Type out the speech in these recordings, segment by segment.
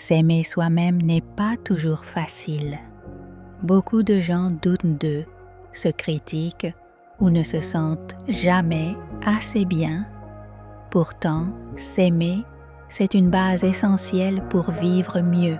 S'aimer soi-même n'est pas toujours facile. Beaucoup de gens doutent d'eux, se critiquent ou ne se sentent jamais assez bien. Pourtant, s'aimer, c'est une base essentielle pour vivre mieux,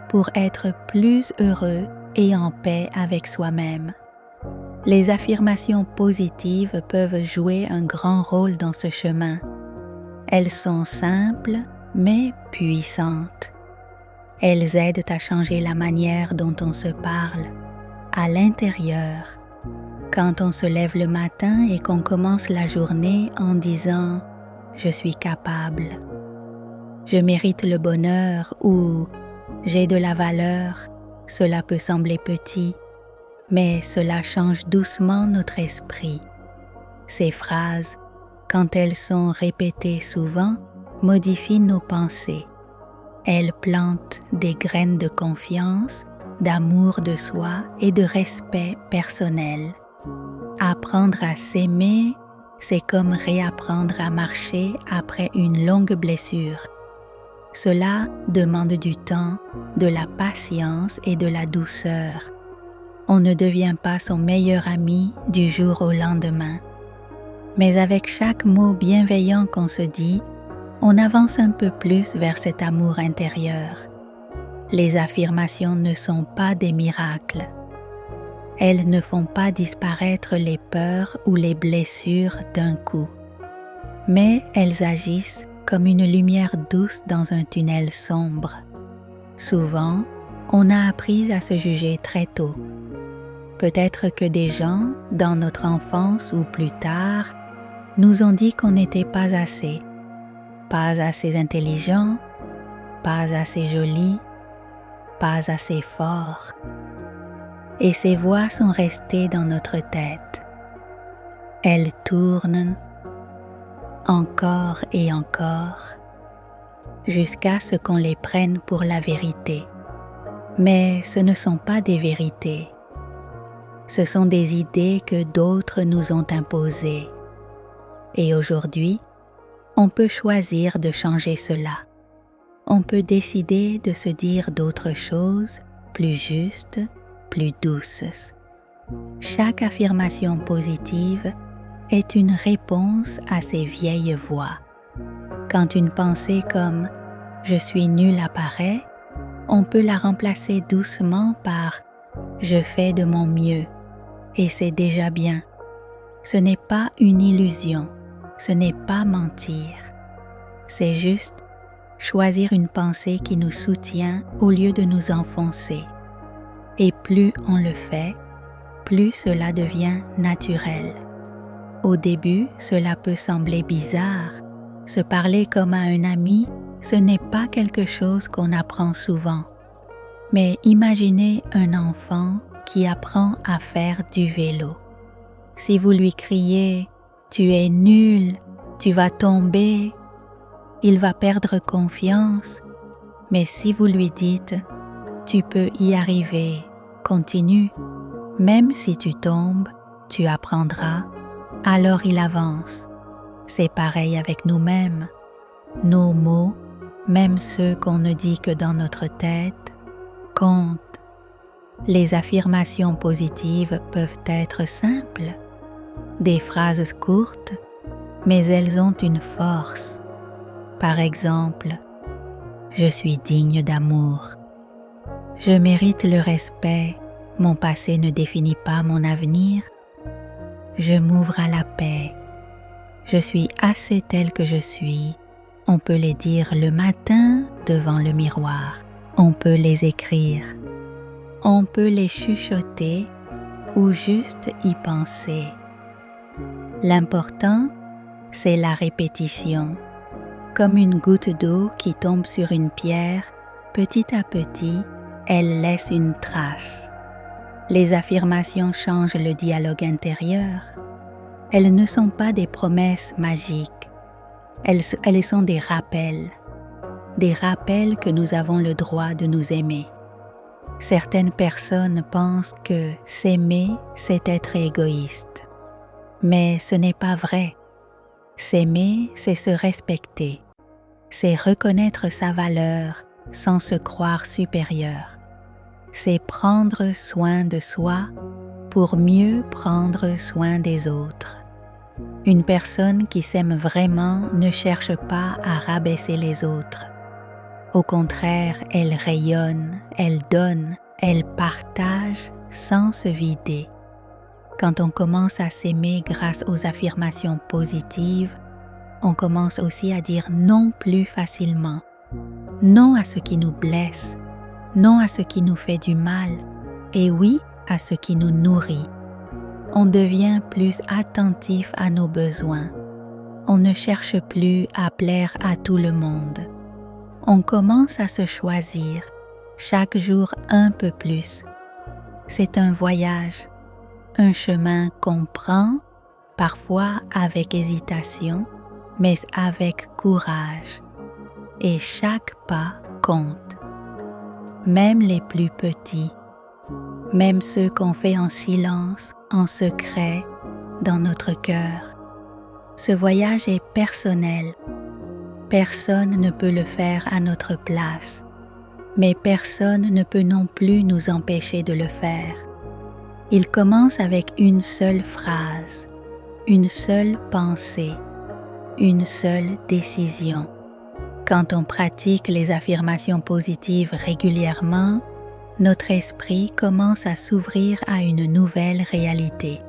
pour être plus heureux et en paix avec soi-même. Les affirmations positives peuvent jouer un grand rôle dans ce chemin. Elles sont simples mais puissantes. Elles aident à changer la manière dont on se parle, à l'intérieur. Quand on se lève le matin et qu'on commence la journée en disant « Je suis capable »,« Je mérite le bonheur » ou « J'ai de la valeur », cela peut sembler petit, mais cela change doucement notre esprit. Ces phrases, quand elles sont répétées souvent, modifient nos pensées. Elles plantent des graines de confiance, d'amour de soi et de respect personnel. Apprendre à s'aimer, c'est comme réapprendre à marcher après une longue blessure. Cela demande du temps, de la patience et de la douceur. On ne devient pas son meilleur ami du jour au lendemain. Mais avec chaque mot bienveillant qu'on se dit, on avance un peu plus vers cet amour intérieur. Les affirmations ne sont pas des miracles. Elles ne font pas disparaître les peurs ou les blessures d'un coup. Mais elles agissent comme une lumière douce dans un tunnel sombre. Souvent, on a appris à se juger très tôt. Peut-être que des gens, dans notre enfance ou plus tard, nous ont dit qu'on n'était pas assez intelligent, pas assez joli, pas assez fort. Et ces voix sont restées dans notre tête. Elles tournent encore et encore, jusqu'à ce qu'on les prenne pour la vérité. Mais ce ne sont pas des vérités. Ce sont des idées que d'autres nous ont imposées. Et aujourd'hui, on peut choisir de changer cela. On peut décider de se dire d'autres choses, plus justes, plus douces. Chaque affirmation positive est une réponse à ces vieilles voix. Quand une pensée comme « je suis nul » apparaît, on peut la remplacer doucement par « je fais de mon mieux » et c'est déjà bien. Ce n'est pas une illusion, ce n'est pas mentir. C'est juste choisir une pensée qui nous soutient au lieu de nous enfoncer. Et plus on le fait, plus cela devient naturel. Au début, cela peut sembler bizarre. Se parler comme à un ami, ce n'est pas quelque chose qu'on apprend souvent. Mais imaginez un enfant qui apprend à faire du vélo. Si vous lui criez « Tu es nul, tu vas tomber », il va perdre confiance. Mais si vous lui dites « Tu peux y arriver, continue, même si tu tombes, tu apprendras », alors il avance. C'est pareil avec nous-mêmes. Nos mots, même ceux qu'on ne dit que dans notre tête, comptent. Les affirmations positives peuvent être simples, des phrases courtes, mais elles ont une force. Par exemple, « Je suis digne d'amour »,« Je mérite le respect, mon passé ne définit pas mon avenir », Je m'ouvre à la paix. Je suis assez tel que je suis. On peut les dire le matin devant le miroir. On peut les écrire. On peut les chuchoter ou juste y penser. L'important, c'est la répétition. Comme une goutte d'eau qui tombe sur une pierre, petit à petit, elle laisse une trace. Les affirmations changent le dialogue intérieur. Elles ne sont pas des promesses magiques. Elles sont des rappels que nous avons le droit de nous aimer. Certaines personnes pensent que s'aimer, c'est être égoïste. Mais ce n'est pas vrai. S'aimer, c'est se respecter. C'est reconnaître sa valeur sans se croire supérieur. C'est prendre soin de soi pour mieux prendre soin des autres. Une personne qui s'aime vraiment ne cherche pas à rabaisser les autres. Au contraire, elle rayonne, elle donne, elle partage sans se vider. Quand on commence à s'aimer grâce aux affirmations positives, on commence aussi à dire non plus facilement. Non à ce qui nous blesse, non à ce qui nous fait du mal, et oui à ce qui nous nourrit. On devient plus attentif à nos besoins. On ne cherche plus à plaire à tout le monde. On commence à se choisir, chaque jour un peu plus. C'est un voyage, un chemin qu'on prend, parfois avec hésitation, mais avec courage. Et chaque pas compte. Même les plus petits, même ceux qu'on fait en silence, en secret, dans notre cœur. Ce voyage est personnel. Personne ne peut le faire à notre place, mais personne ne peut non plus nous empêcher de le faire. Il commence avec une seule phrase, une seule pensée, une seule décision. Quand on pratique les affirmations positives régulièrement, notre esprit commence à s'ouvrir à une nouvelle réalité.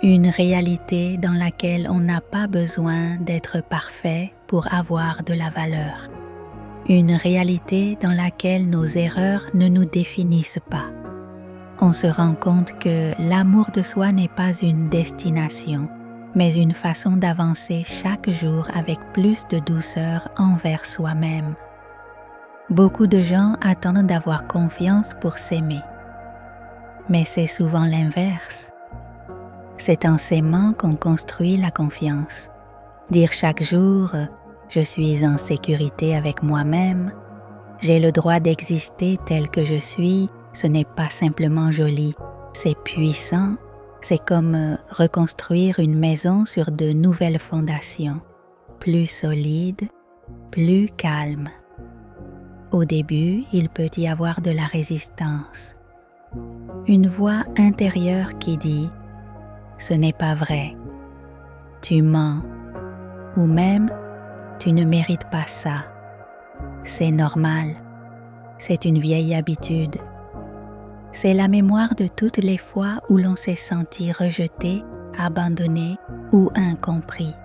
Une réalité dans laquelle on n'a pas besoin d'être parfait pour avoir de la valeur. Une réalité dans laquelle nos erreurs ne nous définissent pas. On se rend compte que l'amour de soi n'est pas une destination, mais une façon d'avancer chaque jour avec plus de douceur envers soi-même. Beaucoup de gens attendent d'avoir confiance pour s'aimer. Mais c'est souvent l'inverse. C'est en s'aimant qu'on construit la confiance. Dire chaque jour « Je suis en sécurité avec moi-même »,« J'ai le droit d'exister tel que je suis », ce n'est pas simplement joli, c'est puissant. C'est comme reconstruire une maison sur de nouvelles fondations, plus solides, plus calmes. Au début, il peut y avoir de la résistance. Une voix intérieure qui dit « Ce n'est pas vrai, tu mens » ou même « Tu ne mérites pas ça, c'est normal, c'est une vieille habitude ». C'est la mémoire de toutes les fois où l'on s'est senti rejeté, abandonné ou incompris.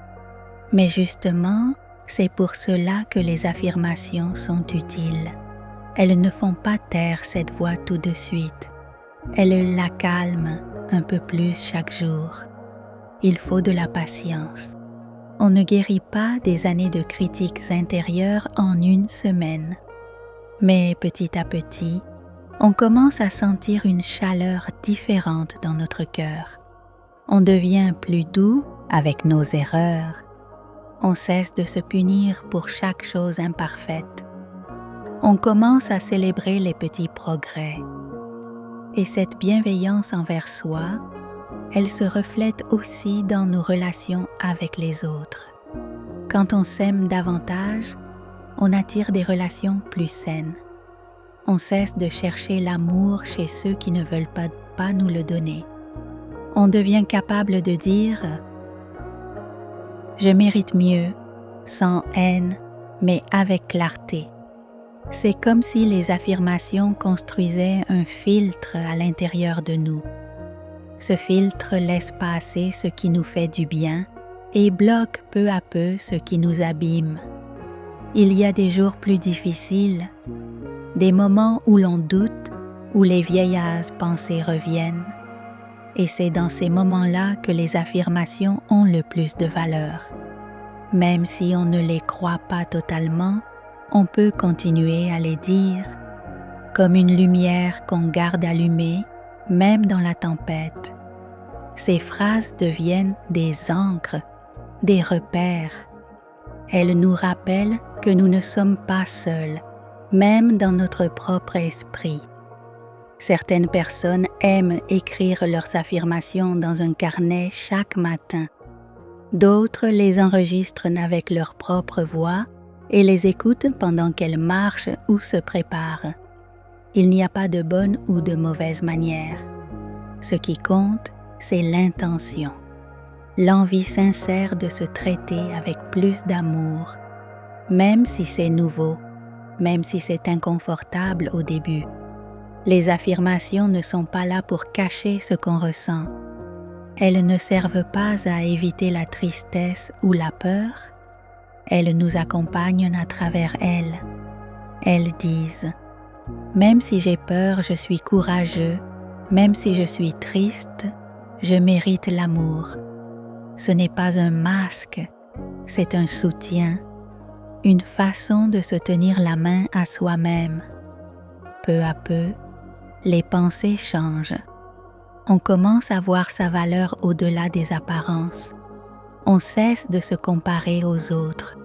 Mais justement, c'est pour cela que les affirmations sont utiles. Elles ne font pas taire cette voix tout de suite. Elles la calment un peu plus chaque jour. Il faut de la patience. On ne guérit pas des années de critiques intérieures en une semaine. Mais petit à petit, on commence à sentir une chaleur différente dans notre cœur. On devient plus doux avec nos erreurs. On cesse de se punir pour chaque chose imparfaite. On commence à célébrer les petits progrès. Et cette bienveillance envers soi, elle se reflète aussi dans nos relations avec les autres. Quand on s'aime davantage, on attire des relations plus saines. On cesse de chercher l'amour chez ceux qui ne veulent pas nous le donner. On devient capable de dire « Je mérite mieux », sans haine, mais avec clarté. C'est comme si les affirmations construisaient un filtre à l'intérieur de nous. Ce filtre laisse passer ce qui nous fait du bien et bloque peu à peu ce qui nous abîme. Il y a des jours plus difficiles, des moments où l'on doute, où les vieilles pensées reviennent. Et c'est dans ces moments-là que les affirmations ont le plus de valeur. Même si on ne les croit pas totalement, on peut continuer à les dire, comme une lumière qu'on garde allumée, même dans la tempête. Ces phrases deviennent des ancres, des repères. Elles nous rappellent que nous ne sommes pas seuls, même dans notre propre esprit. Certaines personnes aiment écrire leurs affirmations dans un carnet chaque matin. D'autres les enregistrent avec leur propre voix et les écoute pendant qu'elles marchent ou se préparent. Il n'y a pas de bonne ou de mauvaise manière. Ce qui compte, c'est l'intention, l'envie sincère de se traiter avec plus d'amour, même si c'est nouveau, même si c'est inconfortable au début. Les affirmations ne sont pas là pour cacher ce qu'on ressent. Elles ne servent pas à éviter la tristesse ou la peur. Elles nous accompagnent à travers elles. Elles disent « Même si j'ai peur, je suis courageux. Même si je suis triste, je mérite l'amour. » Ce n'est pas un masque, c'est un soutien, une façon de se tenir la main à soi-même. Peu à peu, les pensées changent. On commence à voir sa valeur au-delà des apparences. On cesse de se comparer aux autres.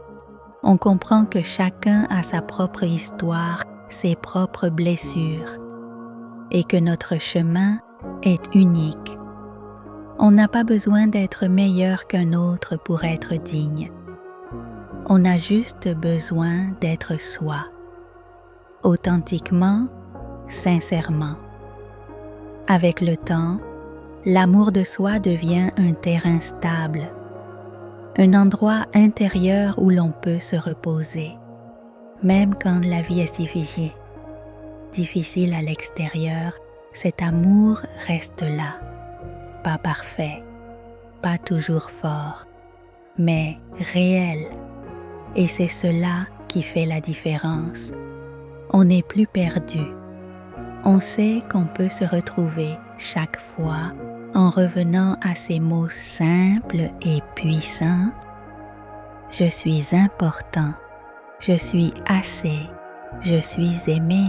On comprend que chacun a sa propre histoire, ses propres blessures, et que notre chemin est unique. On n'a pas besoin d'être meilleur qu'un autre pour être digne. On a juste besoin d'être soi, authentiquement, sincèrement. Avec le temps, l'amour de soi devient un terrain stable, un endroit intérieur où l'on peut se reposer, même quand la vie est difficile à l'extérieur, cet amour reste là, pas parfait, pas toujours fort, mais réel, et c'est cela qui fait la différence. On n'est plus perdu. On sait qu'on peut se retrouver chaque fois en revenant à ces mots simples et puissants. Je suis important, je suis assez, je suis aimé.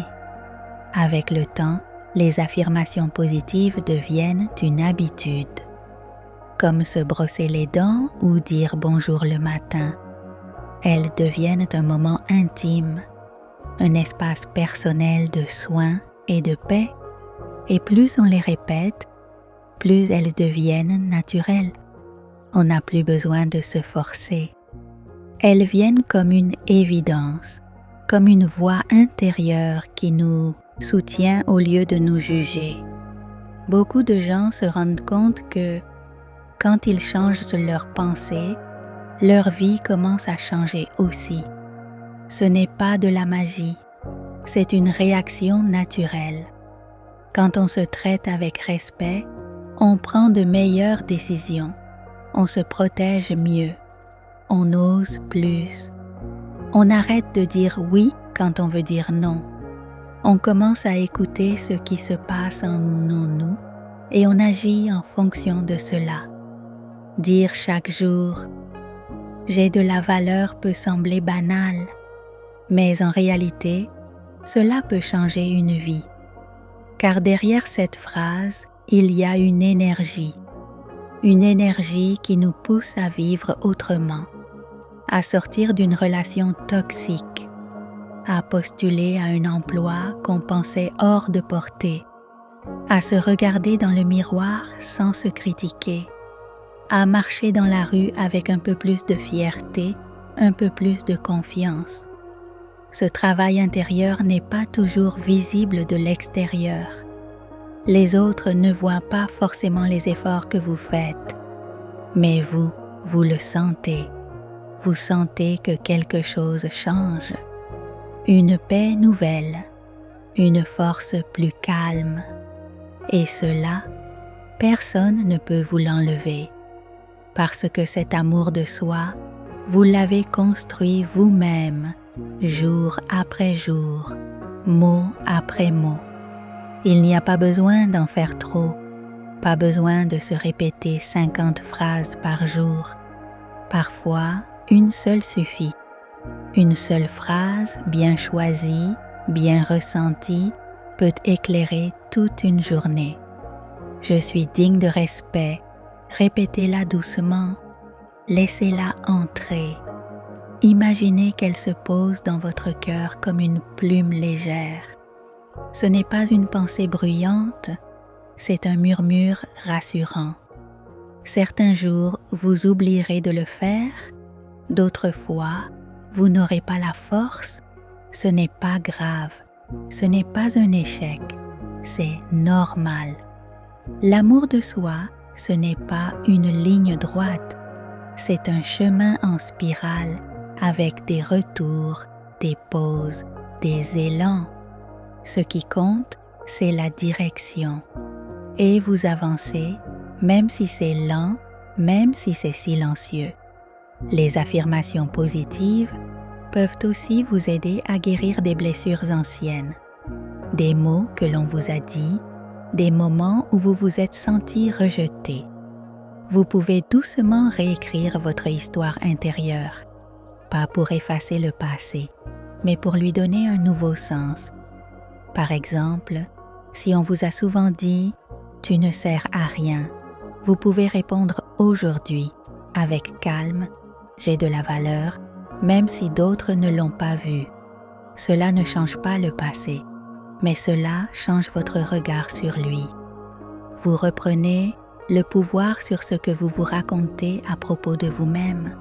Avec le temps, les affirmations positives deviennent une habitude, comme se brosser les dents ou dire bonjour le matin. Elles deviennent un moment intime, un espace personnel de soins et de paix, et plus on les répète, plus elles deviennent naturelles. On n'a plus besoin de se forcer. Elles viennent comme une évidence, comme une voix intérieure qui nous soutient au lieu de nous juger. Beaucoup de gens se rendent compte que quand ils changent leurs pensées, leur vie commence à changer aussi. Ce n'est pas de la magie, c'est une réaction naturelle. Quand on se traite avec respect, on prend de meilleures décisions, on se protège mieux, on ose plus. On arrête de dire oui quand on veut dire non. On commence à écouter ce qui se passe en nous et on agit en fonction de cela. Dire chaque jour « J'ai de la valeur » peut sembler banal, mais en réalité, cela peut changer une vie. Car derrière cette phrase, il y a une énergie qui nous pousse à vivre autrement, à sortir d'une relation toxique, à postuler à un emploi qu'on pensait hors de portée, à se regarder dans le miroir sans se critiquer, à marcher dans la rue avec un peu plus de fierté, un peu plus de confiance. Ce travail intérieur n'est pas toujours visible de l'extérieur. Les autres ne voient pas forcément les efforts que vous faites, mais vous le sentez. Vous sentez que quelque chose change. Une paix nouvelle, une force plus calme. Et cela, personne ne peut vous l'enlever, parce que cet amour de soi, vous l'avez construit vous-même, jour après jour, mot après mot. Il n'y a pas besoin d'en faire trop, pas besoin de se répéter 50 phrases par jour. Parfois, une seule suffit. Une seule phrase bien choisie, bien ressentie, peut éclairer toute une journée. Je suis digne de respect. Répétez-la doucement. Laissez-la entrer. Imaginez qu'elle se pose dans votre cœur comme une plume légère. Ce n'est pas une pensée bruyante, c'est un murmure rassurant. Certains jours, vous oublierez de le faire, d'autres fois, vous n'aurez pas la force, ce n'est pas grave, ce n'est pas un échec, c'est normal. L'amour de soi, ce n'est pas une ligne droite, c'est un chemin en spirale avec des retours, des pauses, des élans. Ce qui compte, c'est la direction. Et vous avancez, même si c'est lent, même si c'est silencieux. Les affirmations positives peuvent aussi vous aider à guérir des blessures anciennes, des mots que l'on vous a dit, des moments où vous vous êtes senti rejeté. Vous pouvez doucement réécrire votre histoire intérieure, pas pour effacer le passé, mais pour lui donner un nouveau sens. Par exemple, si on vous a souvent dit « tu ne sers à rien », vous pouvez répondre aujourd'hui avec calme « j'ai de la valeur », même si d'autres ne l'ont pas vu. Cela ne change pas le passé, mais cela change votre regard sur lui. Vous reprenez le pouvoir sur ce que vous vous racontez à propos de vous-même.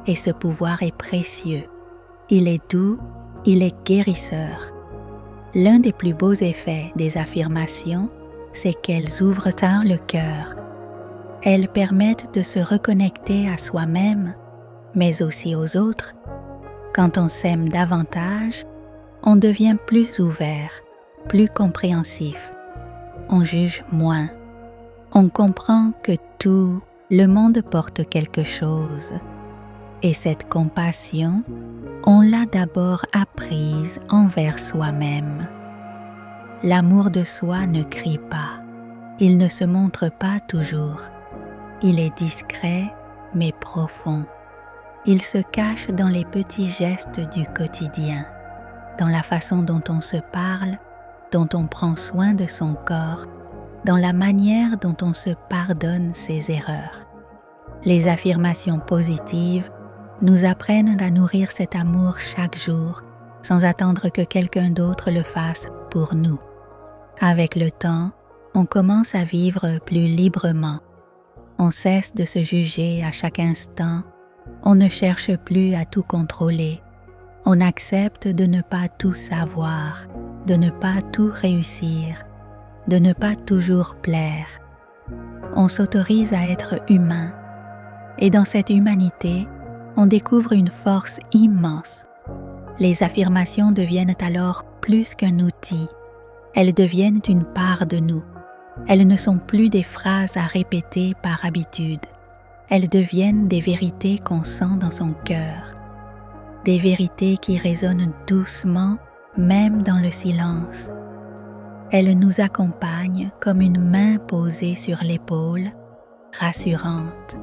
Et ce pouvoir est précieux. Il est doux, il est guérisseur. L'un des plus beaux effets des affirmations, c'est qu'elles ouvrent tard le cœur. Elles permettent de se reconnecter à soi-même, mais aussi aux autres. Quand on s'aime davantage, on devient plus ouvert, plus compréhensif. On juge moins. On comprend que tout le monde porte quelque chose. Et cette compassion, on l'a d'abord apprise envers soi-même. L'amour de soi ne crie pas, il ne se montre pas toujours. Il est discret mais profond. Il se cache dans les petits gestes du quotidien, dans la façon dont on se parle, dont on prend soin de son corps, dans la manière dont on se pardonne ses erreurs. Les affirmations positives nous apprennent à nourrir cet amour chaque jour, sans attendre que quelqu'un d'autre le fasse pour nous. Avec le temps, on commence à vivre plus librement. On cesse de se juger à chaque instant. On ne cherche plus à tout contrôler. On accepte de ne pas tout savoir, de ne pas tout réussir, de ne pas toujours plaire. On s'autorise à être humain. Et dans cette humanité, on découvre une force immense. Les affirmations deviennent alors plus qu'un outil. Elles deviennent une part de nous. Elles ne sont plus des phrases à répéter par habitude. Elles deviennent des vérités qu'on sent dans son cœur. Des vérités qui résonnent doucement, même dans le silence. Elles nous accompagnent comme une main posée sur l'épaule, rassurante.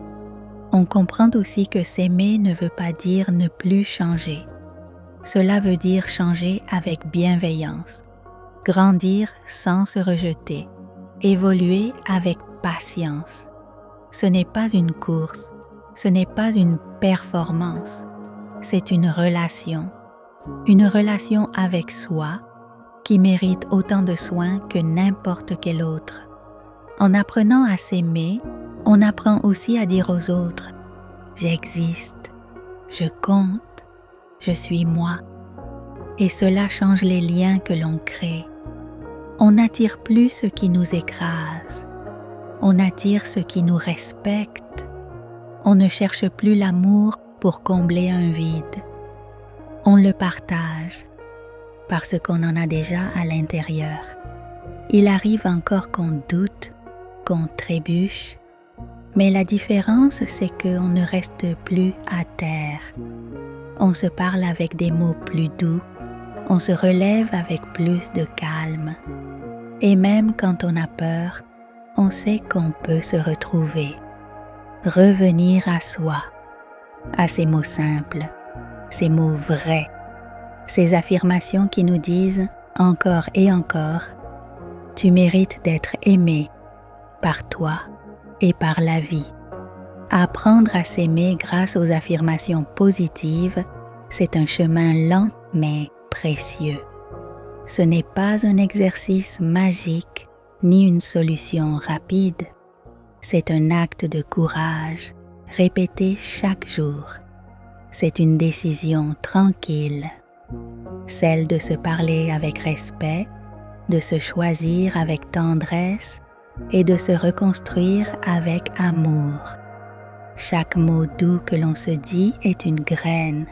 On comprend aussi que s'aimer ne veut pas dire ne plus changer. Cela veut dire changer avec bienveillance, grandir sans se rejeter, évoluer avec patience. Ce n'est pas une course, ce n'est pas une performance, c'est une relation avec soi qui mérite autant de soins que n'importe quel autre. En apprenant à s'aimer, on apprend aussi à dire aux autres « j'existe, je compte, je suis moi ». Et cela change les liens que l'on crée. On n'attire plus ce qui nous écrase. On attire ce qui nous respecte. On ne cherche plus l'amour pour combler un vide. On le partage parce qu'on en a déjà à l'intérieur. Il arrive encore qu'on doute, qu'on trébuche, mais la différence, c'est qu'on ne reste plus à terre. On se parle avec des mots plus doux, on se relève avec plus de calme. Et même quand on a peur, on sait qu'on peut se retrouver, revenir à soi, à ces mots simples, ces mots vrais, ces affirmations qui nous disent encore et encore « Tu mérites d'être aimé par toi et par la vie ». Apprendre à s'aimer grâce aux affirmations positives, c'est un chemin lent mais précieux. Ce n'est pas un exercice magique ni une solution rapide. C'est un acte de courage répété chaque jour. C'est une décision tranquille, celle de se parler avec respect, de se choisir avec tendresse et de se reconstruire avec amour. Chaque mot doux que l'on se dit est une graine,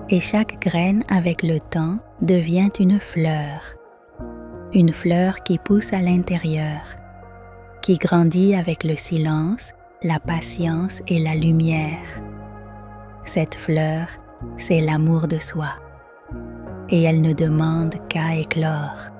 et chaque graine avec le temps devient une fleur qui pousse à l'intérieur, qui grandit avec le silence, la patience et la lumière. Cette fleur, c'est l'amour de soi, et elle ne demande qu'à éclore.